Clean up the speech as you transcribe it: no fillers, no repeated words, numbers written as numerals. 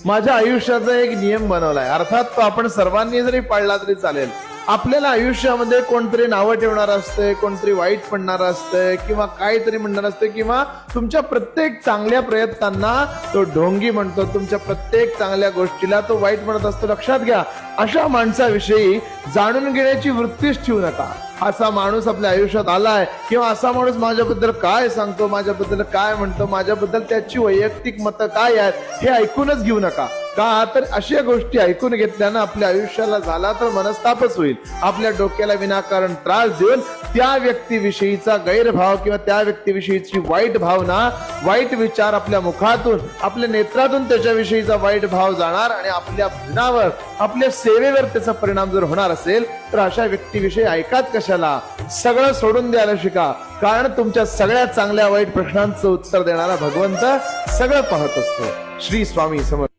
माझ्या आयुष्याचा एक नियम बनवलाय, अर्थात तो आपण सर्वांनी जरी पाळला तरी चालेल. आपल्याला आयुष्यामध्ये कोणतरी नावं ठेवणार असते, कोणतरी वाईट म्हणणार असतंय किंवा काहीतरी म्हणणार असते, किंवा तुमच्या प्रत्येक चांगल्या प्रयत्नांना तो ढोंगी म्हणतो, तुमच्या प्रत्येक चांगल्या गोष्टीला तो वाईट म्हणत असतो. लक्षात घ्या, अशा माणसाविषयी जाणून घेण्याची वृत्तीच ठेवू नका. असा माणूस आपल्या आयुष्यात आलाय किंवा असा माणूस माझ्याबद्दल काय सांगतो, माझ्याबद्दल काय म्हणतो, माझ्याबद्दल त्याची वैयक्तिक मतं काय आहेत हे ऐकूनच घेऊ नका. का तर अशा गोष्टी ऐकून घेतल्यानं आपल्या आयुष्याला झाला तर मनस्तापच होईल. आपल्या डोक्याला विनाकारण त्रास देऊन त्या व्यक्तीविषयीचा गैरभाव किंवा त्या व्यक्तीविषयीची वाईट भावना, वाईट विचार आपल्या मुखातून, आपल्या नेत्रातून त्याच्याविषयीचा वाईट भाव जाणार आणि आपल्या भजनावर, आपल्या सेवेवर त्याचा परिणाम जर होणार असेल तर अशा व्यक्तीविषयी ऐकाच कशाला. सगळं सोडून द्यायला शिका, कारण तुमच्या सगळ्या चांगल्या वाईट प्रश्नांचं उत्तर देणारा भगवंत सगळं पाहत असतो. श्री स्वामी समर्थ.